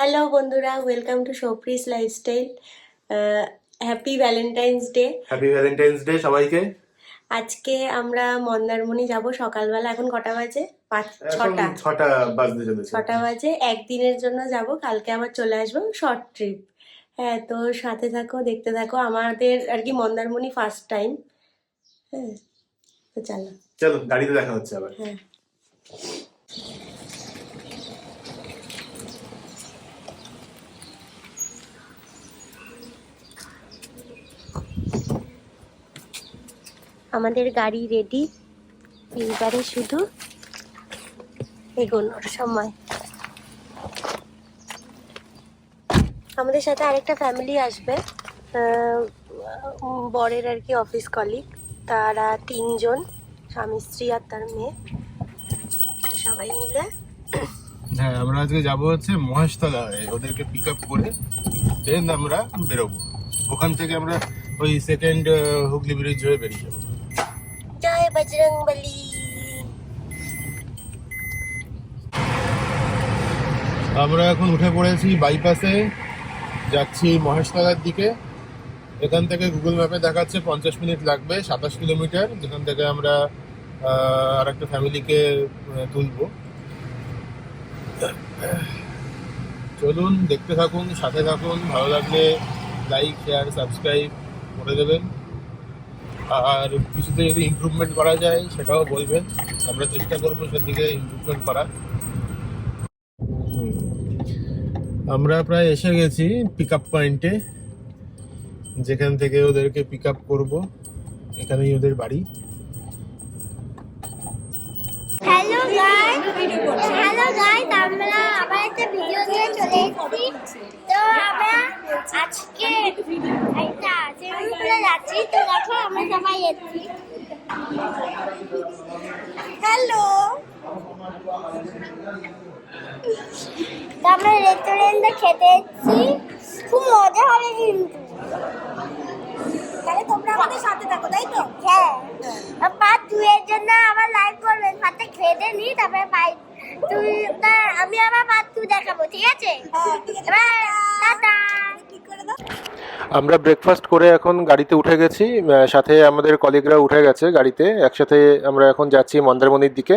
Hello বন্ধুরা, welcome to Shoprise lifestyle. Happy Valentine's day. Happy Valentine's day সবাইকে। আজকে আমরা মন্দারমণি যাব সকালবেলা। এখন কটা বাজে? ছটা বাজতে চলেছে। 6টা বাজে। একদিনের জন্য যাব, কালকে আবার চলে আসবো। Short trip. হ্যাঁ, তো সাথে থাকো, দেখতে থাকো। আমাদের আর কি মন্দারমণি ফার্স্ট টাইম। হ্যাঁ, তো চলো গাড়িতে দেখা হচ্ছে আবার। হ্যাঁ, আমাদের গাড়ি রেডি, এইবারে শুধু এগোনোর সময়। আমাদের সাথে আরেকটা ফ্যামিলি আসবে, বরের আর কি অফিস কলিগ। তারা 3 জন, স্বামী স্ত্রী আর তার মেয়ে, সবাই মিলে। হ্যাঁ, আমরা আজকে যাবো হচ্ছে মহেশতলা, ওদেরকে পিক আপ করে দেন আমরা বেরোবো। ওখান থেকে আমরা ওই সেকেন্ড হুগলি ব্রিজ হয়ে বেরিয়ে যাবো। জয় বজরংবলী। আমরা এখন উঠে পড়েছি বাইপাসে, যাচ্ছি মহেশতলার দিকে। এখান থেকে গুগল ম্যাপে দেখাচ্ছে 50 মিনিট লাগবে, 27 কিলোমিটার, যেখান থেকে আমরা আর একটা ফ্যামিলিকে তুলবো। চলুন, দেখতে থাকুন, সাথে থাকুন। ভালো লাগলে লাইক, শেয়ার, সাবস্ক্রাইব করে দেবেন। আর কিছুতে যদি ইমপ্রুভমেন্ট করা যায় সেটাও বলবেন, আমরা চেষ্টা করবো সেদিকে ইমপ্রুভমেন্ট করার। আমরা প্রায় এসে গেছি পিক আপ পয়েন্টে, যেখান থেকে ওদেরকে পিক আপ করবো। এখানেই ওদের বাড়ি। হ্যালো গাইস, আমরা আবার একটা ভিডিও নিয়ে চলে এসেছি। তো আমরা আজকে একটা সুইমিং পুলে যাচ্ছি। তো দেখো আমরা সবাই এসেছি। হ্যালো, তো আমরা রেস্টুরেন্টে খেতে এসেছি, খুব মজা হবে কিন্তু। তাহলে তোমরা আমাদের সাথে থাকো, তাই তো? হ্যাঁ, পার্ট 2 এর জন্য আবার লাইক করবেন। সাথে খেতে নি, তারপরে আমি আবার পার্ট 2 দেখাবো, ঠিক আছে? টাটা। আমরা ব্রেকফাস্ট করে এখন গাড়িতে উঠে গেছি, সাথে আমাদের কলিগরা উঠে গেছে গাড়িতে। একসাথে আমরা এখন যাচ্ছি মন্দারমণির দিকে।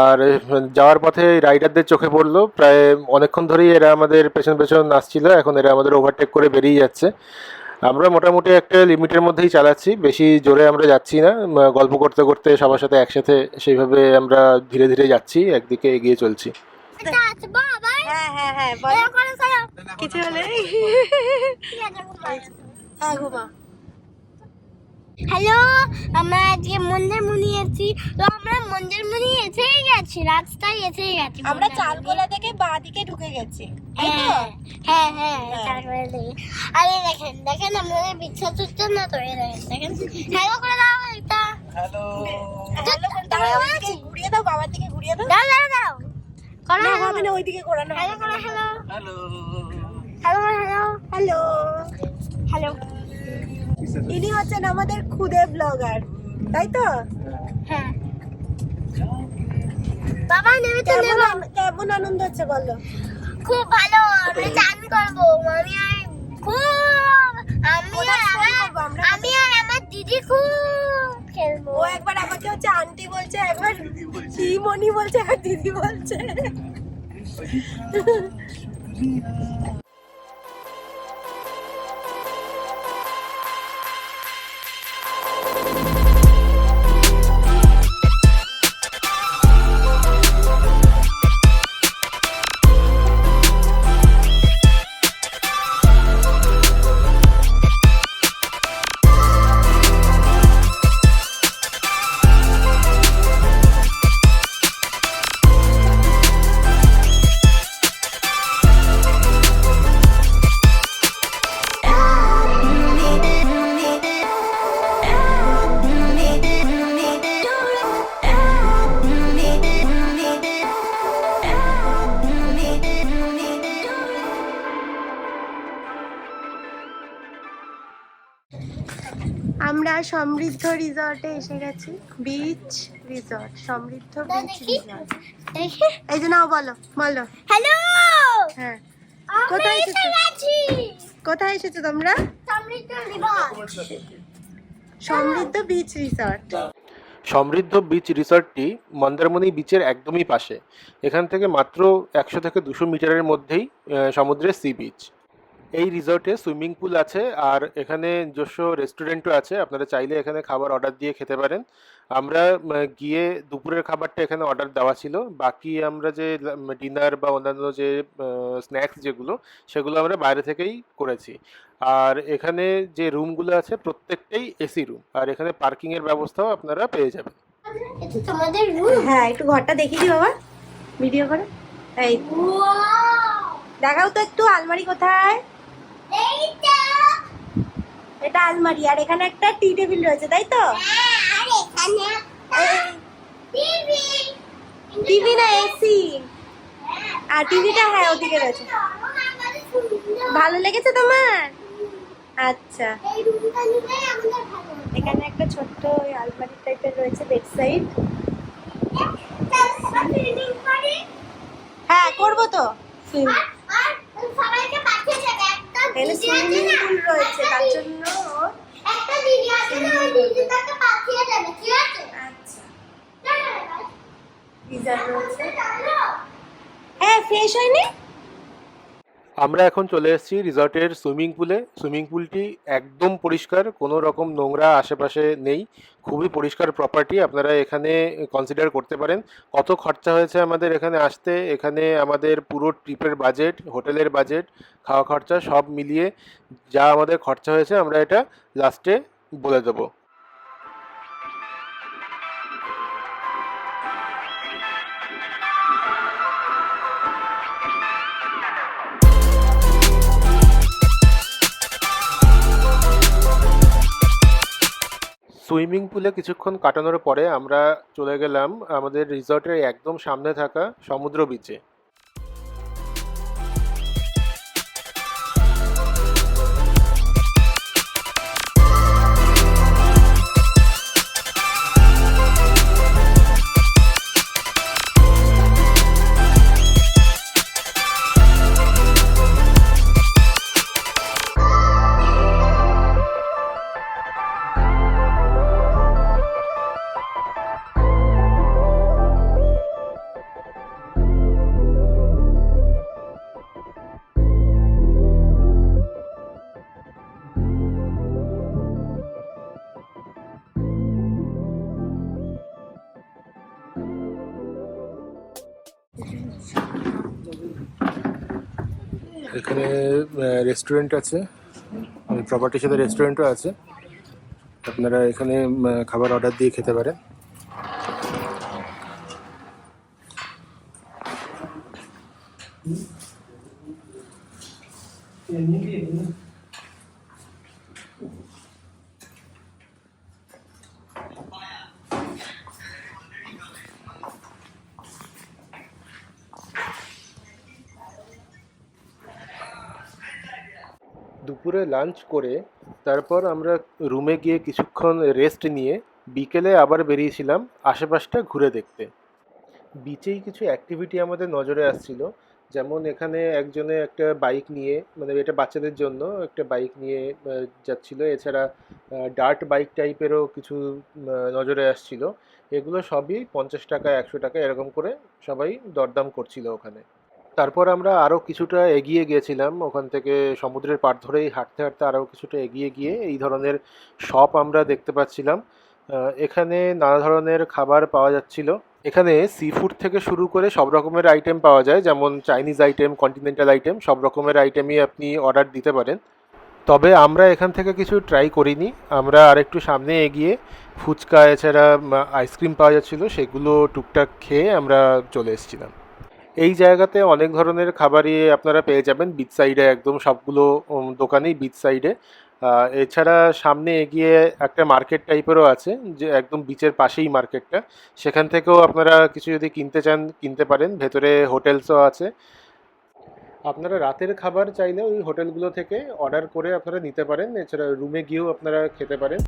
আর যাওয়ার পথে রাইডারদের চোখে পড়লো, প্রায় অনেকক্ষণ ধরেই এরা আমাদের পেছন পেছন আসছিল। এখন এরা আমাদের ওভারটেক করে বেরিয়ে যাচ্ছে। আমরা মোটামুটি একটা লিমিটের মধ্যেই চালাচ্ছি, বেশি জোরে আমরা যাচ্ছি না। গল্প করতে করতে সবার সাথে একসাথে সেইভাবে আমরা ধীরে ধীরে যাচ্ছি, একদিকে এগিয়ে চলছি। কিছু হলে ঘুমা। হ্যালো, আমরা আজকে মন্দারমণি এসেছি। তো আমরা মন্দারমণি এসেই গেছি, রাস্তায় এসেই গেছি। আমরা চালগোলা থেকে বাঁ দিকে ঢুকে গেছি। হ্যাঁ, চালগোলা থেকে। আরে দেখেন আমাদের বিশ্বাস হচ্ছে না তো। দেখেন, হ্যালো করে দাও এটা। হ্যালো ঘুরিয়ে দাও, বাবার দিকে ঘুরিয়ে দাও। দাও করো না, হবে না, ওইদিকে করো না। হ্যালো করো, হ্যালো হ্যালো। ইনি হচ্ছেন আমাদের খুদে ব্লগার, তাই তো? হ্যাঁ বাবা, নেমে তো নেব। কেমন আনন্দ হচ্ছে বলো? খুব ভালো, আমরা চান করবো। আমি আর আমার দিদি খুব খেলবো। ও একবার আমাকে হচ্ছে আন্টি বলছে, একবার কি মনি বলছে, একবার দিদি বলছে। আমরা সমৃদ্ধ রিসর্টে এসে গেছি। বিচ রিসর্ট, সমৃদ্ধ বিচ রিসর্ট। এই যে নাও, বলো বলো। হ্যালো, হ্যাঁ, কোথায় এসেছো? কোথায় এসেছো তোমরা? সমৃদ্ধ বিচ রিসর্ট। সমৃদ্ধ বিচ রিসর্টটি মন্দারমণি বিচের একদমই পাশে। এখান থেকে মাত্র 100 থেকে 200 মিটারের মধ্যেই সমুদ্রের সি বিচ। এই রিসর্টে সুইমিং পুল আছে আর এখানে নিজস্ব রেস্টুরেন্টও আছে। আপনারা চাইলে এখানে খাবার অর্ডার দিয়ে খেতে পারেন। আমরা গিয়ে দুপুরের খাবারটা এখানে অর্ডার দেওয়া ছিল, বাকি আমরা যে ডিনার বা অন্যান্য যে স্ন্যাক্স যেগুলো সেগুলো আমরা বাইরে থেকেই করেছি। আর এখানে যে রুমগুলো আছে প্রত্যেকটাই এসি রুম, আর এখানে পার্কিংয়ের ব্যবস্থাও আপনারা পেয়ে যাবেন। তোমাদের রুম? হ্যাঁ, একটু ঘরটা দেখিয়ে দিই বাবা ভিডিও করে। এই দেখাও তো একটু আলমারি কোথায়? এইটা এটা আলমারি, আর এখানে একটা টি টেবিল রয়েছে, তাই তো? আর এখানে টিভি। টিভি না এসি, আর টিভিটা হ্যাঁ ওদিকে রয়েছে। ভালো লেগেছে তোমার? আচ্ছা, এই রুমটা নিলে আমাদের ভালো। এখানে একটা ছোট্ট ওই আলমারি টাইপের রয়েছে বেড সাইড। হ্যাঁ করবো তো। আর সবাইকে পাঠিয়ে দেবে একটা এখানে সুইমিং পুল রয়েছে, তার জন্য একটা দিদি আছে না, ওই দিদিটাকে পাঠিয়ে দেবে, ঠিক আছে? আচ্ছা পিজার রয়েছে। হ্যাঁ ফ্রেশ হয়নি? আমরা এখন চলে এসেছি রিসর্টের সুইমিং পুলে। সুইমিং পুলটি একদম পরিষ্কার, কোনো রকম নোংরা আশেপাশে নেই, খুবই পরিষ্কার প্রপার্টি। আপনারা এখানে কনসিডার করতে পারেন কত খরচা হয়েছে আমাদের এখানে আসতে। এখানে আমাদের পুরো ট্রিপের বাজেট, হোটেলের বাজেট, খাওয়া খরচা সব মিলিয়ে যা আমাদের খরচা হয়েছে আমরা এটা লাস্টে বলে দেবো। সুইমিং পুলে কিছুক্ষণ কাটানোর পরে আমরা চলে গেলাম আমাদের রিসর্টের একদম সামনে থাকা সমুদ্র বিচে। এখানে রেস্টুরেন্ট আছে, প্রপার্টির সাথে রেস্টুরেন্টও আছে। আপনারা এখানে খাবার অর্ডার দিয়ে খেতে পারেন। দুপুরে লাঞ্চ করে তারপর আমরা রুমে গিয়ে কিছুক্ষণ রেস্ট নিয়ে বিকেলে আবার বেরিয়েছিলাম আশেপাশটা ঘুরে দেখতে। বিচেই কিছু অ্যাক্টিভিটি আমাদের নজরে আসছিল, যেমন এখানে একজনে একটা বাইক নিয়ে, মানে এটা বাচ্চাদের জন্য একটা বাইক নিয়ে যাচ্ছিল। এছাড়া ডার্ট বাইক টাইপেরও কিছু নজরে আসছিল। এগুলো সবই 50 টাকা 100 টাকা এরকম করে সবাই দরদাম করছিল ওখানে। তারপর আমরা আরও কিছুটা এগিয়ে গিয়েছিলাম, ওখান থেকে সমুদ্রের পাড় ধরেই হাঁটতে হাঁটতে আরও কিছুটা এগিয়ে গিয়ে এই ধরনের শপ আমরা দেখতে পাচ্ছিলাম। এখানে নানা ধরনের খাবার পাওয়া যাচ্ছিল। এখানে সি ফুড থেকে শুরু করে সব রকমের আইটেম পাওয়া যায়, যেমন চাইনিজ আইটেম, কন্টিনেন্টাল আইটেম, সব রকমের আইটেমই আপনি অর্ডার দিতে পারেন। তবে আমরা এখান থেকে কিছু ট্রাই করিনি। আমরা আরেকটু সামনে এগিয়ে ফুচকা এছাড়া আইসক্রিম পাওয়া যাচ্ছিলো, সেগুলো টুকটাক খেয়ে আমরা চলে এসেছিলাম। এই জায়গাতে অনেক ধরনের খাবারই আপনারা পেয়ে যাবেন বিচ সাইডে, একদম সবগুলো দোকানেই বিচ সাইডে। এছাড়া সামনে এগিয়ে একটা মার্কেট টাইপেরও আছে, যে একদম বিচের পাশেই মার্কেটটা। সেখান থেকেও আপনারা কিছু যদি কিনতে চান কিনতে পারেন। ভেতরে হোটেলসও আছে। আপনারা রাতের খাবার চাইলে ওই হোটেলগুলো থেকে অর্ডার করে আপনারা নিতে পারেন। এছাড়া রুমে গিয়েও আপনারা খেতে পারেন।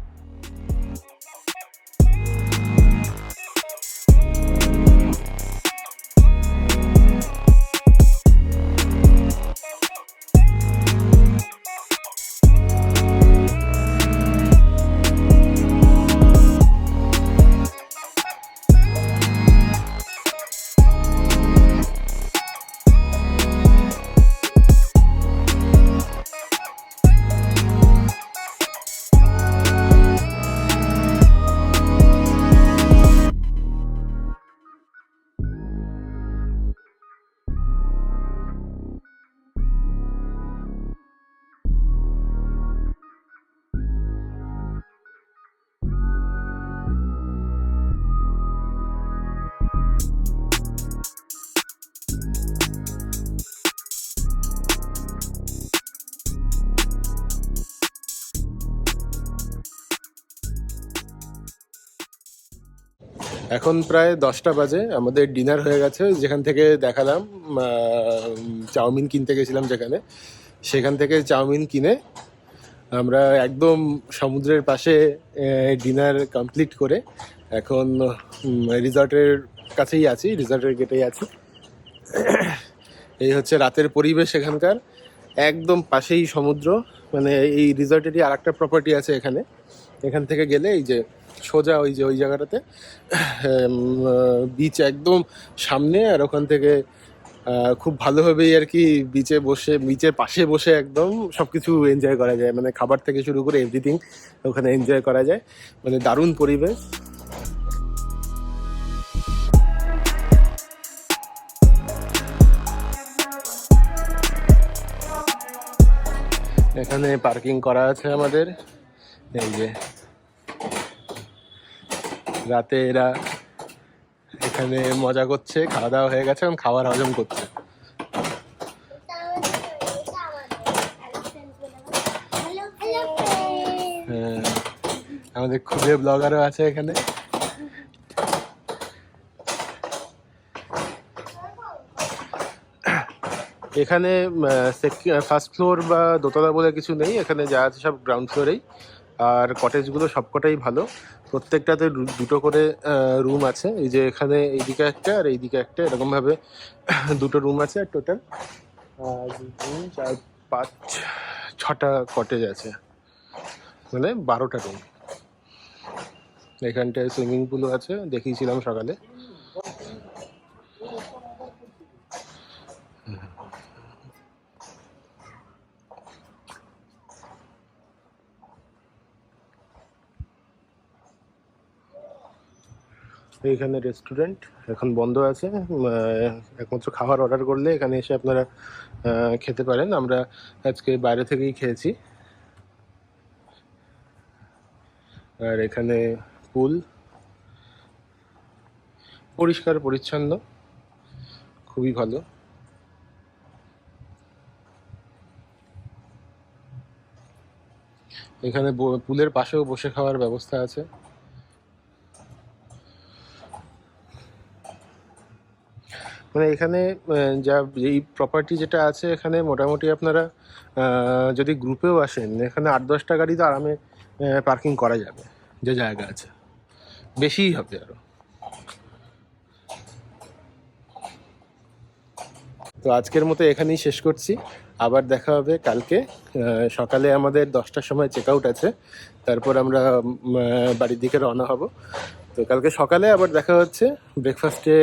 এখন প্রায় 10টা বাজে, আমাদের ডিনার হয়ে গেছে। যেখান থেকে দেখালাম চাউমিন কিনতে গেছিলাম যেখানে, সেখান থেকে চাউমিন কিনে আমরা একদম সমুদ্রের পাশে ডিনার কমপ্লিট করে এখন রিসর্টের কাছেই আছি, রিসর্টের গেটেই আছি। এই হচ্ছে রাতের পরিবেশ এখানকার, একদম পাশেই সমুদ্র। মানে এই রিসর্টেরই আর একটা প্রপার্টি আছে এখানে, এখান থেকে গেলে এই যে সোজা ওই জায়গাটাতে বিচ একদম সামনে, আর ওখান থেকে খুব ভালোভাবেই আর কি বিচের পাশে বসে একদম সব কিছু এনজয় করা যায়। মানে খাবার থেকে শুরু করে এভরিথিং ওখানে এনজয় করা যায়, মানে দারুণ পরিবেশ। এখানে পার্কিং করা আছে আমাদের। এই যে রাতে এরা এখানে মজা করছে, খাওয়া দাওয়া হয়ে গেছে, এখন খাবার হজম করছে। হ্যাঁ, আমাদের খুদে ব্লগারও আছে এখানে। এখানে ফার্স্ট ফ্লোর বা দোতলা বলে কিছু নেই, এখানে যা আছে সব গ্রাউন্ড ফ্লোরেই। আর কটেজগুলো সবকটাই ভালো, প্রত্যেকটাতে দুটো করে রুম আছে। এই যে এখানে এইদিকে একটা আর এইদিকে একটা, এরকমভাবে দুটো রুম আছে। আর টোটাল 2, 3, 4, 5, 6টা কটেজ আছে, মানে 12টা রুম। এখানটায় সুইমিং পুলও আছে, দেখিয়েছিলাম সকালে। এইখানে রেস্টুরেন্ট এখন বন্ধ আছে, একমাত্র খাবার অর্ডার করলে এখানে এসে আপনারা খেতে পারেন। আমরা আজকে বাইরে থেকেই খেয়েছি। আর এখানে পুল পরিষ্কার পরিচ্ছন্ন, খুবই ভালো। এখানে পুলের পাশেও বসে খাওয়ার ব্যবস্থা আছে। মানে এখানে যা এই প্রপার্টি যেটা আছে, এখানে মোটামুটি আপনারা যদি গ্রুপেও আসেন, এখানে 8-10টা গাড়ি তো আরামে পার্কিং করা যাবে, যে জায়গা আছে, বেশিই হবে আরো। তো আজকের মতো এখানেই শেষ করছি, আবার দেখা হবে কালকে সকালে। আমাদের 10টার সময় চেক আউট আছে, তারপর আমরা বাড়ির দিকে রওনা হব। তো কালকে সকালে আবার দেখা হচ্ছে। ব্রেকফাস্টে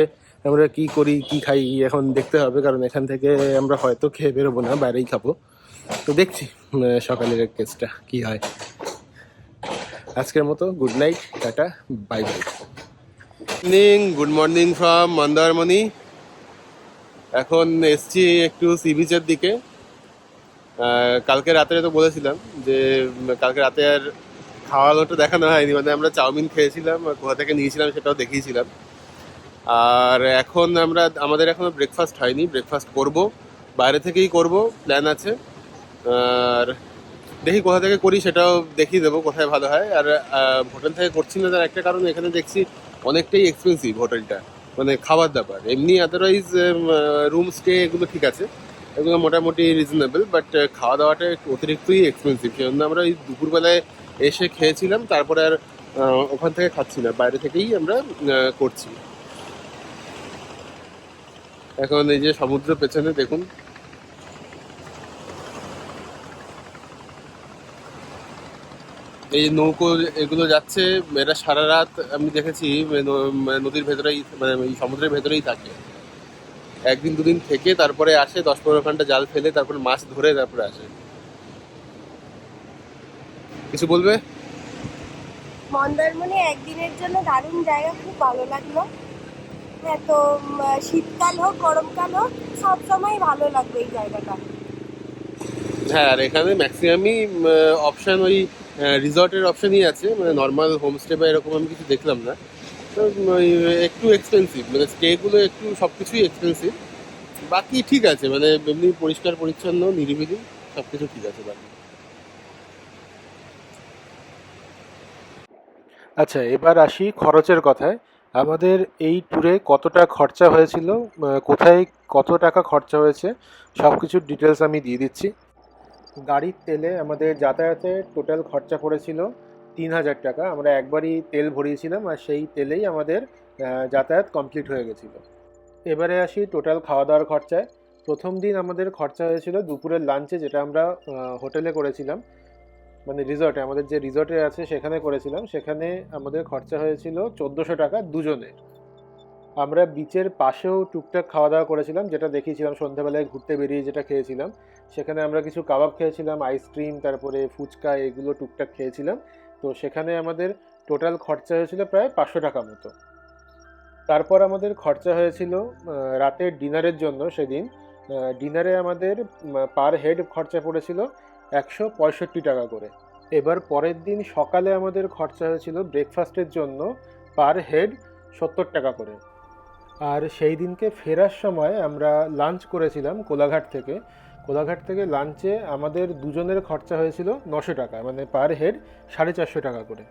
আমরা কি করি কি খাই এখন দেখতে হবে, কারণ এখান থেকে আমরা হয়তো খেয়ে বেরোবো না, বাইরেই খাবো। তো দেখছি সকালের কেসটা কি হয়। আজকের মতো good night, tata, bye bye. Good morning from Mandarmani. এখন এসছি একটু সি বিচের দিকে। কালকে রাতে তো বলেছিলাম যে কালকে রাতে আর খাওয়ানোটা দেখানো হয়নি, মানে আমরা চাউমিন খেয়েছিলাম, কোথা থেকে নিয়েছিলাম সেটাও দেখিয়েছিলাম। আর এখন আমাদের এখনো ব্রেকফাস্ট হয়নি, ব্রেকফাস্ট করব, বাইরে থেকেই করব, প্ল্যান আছে। আর দেখি কোথা থেকে করি সেটাও দেখিয়ে দেবো কোথায় ভালো হয়। আর হোটেল থেকে করছি না তার একটা কারণ, এখানে দেখছি অনেকটাই এক্সপেন্সিভ হোটেলটা, মানে খাবার দাবার। এমনি আদারওয়াইজ রুম স্টে এগুলো ঠিক আছে, এগুলো মোটামুটি রিজনেবল, বাট খাওয়া দাওয়াটা একটু অতিরিক্তই এক্সপেন্সিভ। সেজন্য আমরা ওই দুপুরবেলায় এসে খেয়েছিলাম, তারপরে আর ওখান থেকে খাচ্ছি না, বাইরে থেকেই আমরা করছি। এখন এই যে সমুদ্র পেছনে দেখুন, এই নৌকো এগুলো যাচ্ছে, এরা সারা রাত আমি দেখেছি নদীর ভেতরেই, মানে এই সমুদ্রের ভেতরেই থাকে। 1-2 দিন থেকে তারপরে আসে, 10-15 ঘন্টা জাল ফেলে তারপরে মাছ ধরে তারপরে আসে। কিছু বলবে? মন্দারমণি একদিনের জন্য দারুণ জায়গা, খুব ভালো লাগলো। হ্যাঁ, তো শীতকাল হোক গরমকাল হোক সব সময় ভালো লাগবে এই জায়গাটা। হ্যাঁ, আর এখানে ম্যাক্সিমামই অপশান ওই রিসর্টের অপশানই আছে, মানে নর্মাল হোমস্টে বা এরকম আমি কিছু দেখলাম না। তো একটু এক্সপেন্সিভ, মানে স্টেগুলো একটু সব কিছুই এক্সপেন্সিভ। বাকি ঠিক আছে, মানে এমনি পরিষ্কার পরিচ্ছন্ন, নিরিবিলি, সব কিছু ঠিক আছে বাকি। আচ্ছা, এবার আসি খরচের কথায়। আমাদের এই ট্যুরে কতটা খরচা হয়েছিল, কোথায় কত টাকা খরচা হয়েছে, সব কিছুর ডিটেলস আমি দিয়ে দিচ্ছি। গাড়ির তেলে আমাদের যাতায়াতে টোটাল খরচা পড়েছিল 3,000 টাকা। আমরা একবারই তেল ভরিয়েছিলাম আর সেই তেলেই আমাদের যাতায়াত কমপ্লিট হয়ে গেছিলো। এবারে আসি টোটাল খাওয়া দাওয়ার খরচায়। প্রথম দিন আমাদের খরচা হয়েছিল দুপুরের লাঞ্চে, যেটা আমরা হোটেলে করেছিলাম, মানে রিসর্টে, আমাদের যে রিসর্টে আছে সেখানে করেছিলাম। সেখানে আমাদের খরচা হয়েছিল 1400 টাকা দুজনের। আমরা বিচের পাশেও টুকটাক খাওয়া দাওয়া করেছিলাম, যেটা দেখিয়েছিলাম সন্ধ্যাবেলায় ঘুরতে বেরিয়ে যেটা খেয়েছিলাম। সেখানে আমরা কিছু কাবাব খেয়েছিলাম, আইসক্রিম, তারপরে ফুচকা, এগুলো টুকটাক খেয়েছিলাম। তো সেখানে আমাদের টোটাল খরচা হয়েছিল প্রায় 500 টাকা মতো। তারপর আমাদের খরচা হয়েছিল রাতের ডিনারের জন্য। সেদিন ডিনারে আমাদের পার হেড খরচা পড়েছিল 165 টাকা করে। এবার পরের দিন সকালে আমাদের খরচা হয়েছিল ব্রেকফাস্টের জন্য পার হেড 70 টাকা করে। আর সেই দিনকে ফেরার সময় আমরা লাঞ্চ করেছিলাম কোলাঘাট থেকে। কোলাঘাট থেকে লাঞ্চে আমাদের দুজনের খরচা হয়েছিল 900 টাকা, মানে পার হেড 450 টাকা করে।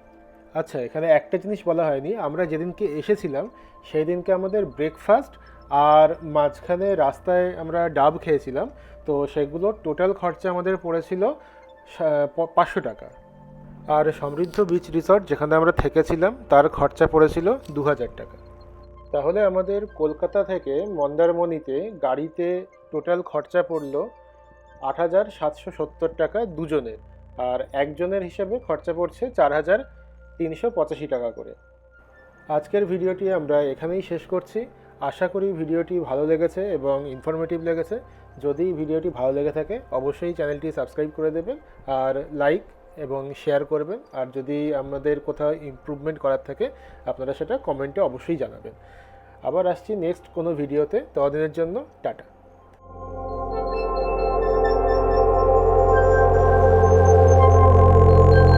আচ্ছা, এখানে একটা জিনিস বলা হয়নি, আমরা যেদিনকে এসেছিলাম সেই দিনকে আমাদের ব্রেকফাস্ট আর মাঝখানে রাস্তায় আমরা ডাব খেয়েছিলাম, তো সেগুলো টোটাল খরচা আমাদের পড়েছিল 500 টাকা। আর সমৃদ্ধ বিচ রিসর্ট যেখানে আমরা থেকেছিলাম তার খরচা পড়েছিল 2000 টাকা। তাহলে আমাদের কলকাতা থেকে মন্দারমণিতে গাড়িতে টোটাল খরচা পড়ল 8,770 টাকা দুজনের, আর একজনের হিসাবে খরচা পড়ছে 4,385 টাকা করে। আজকের ভিডিওটি আমরা এখানেই শেষ করছি। আশা করি ভিডিওটি ভালো লেগেছে এবং ইনফরমেটিভ লেগেছে। যদি ভিডিওটি ভালো লেগে থাকে অবশ্যই চ্যানেলটি সাবস্ক্রাইব করে দেবেন আর লাইক এবং শেয়ার করবেন। আর যদি আমাদের কোথাও ইমপ্রুভমেন্ট করার থাকে আপনারা সেটা কমেন্টে অবশ্যই জানাবেন। আবার আসছি নেক্সট কোনো ভিডিওতে, ততদিনের জন্য টাটা।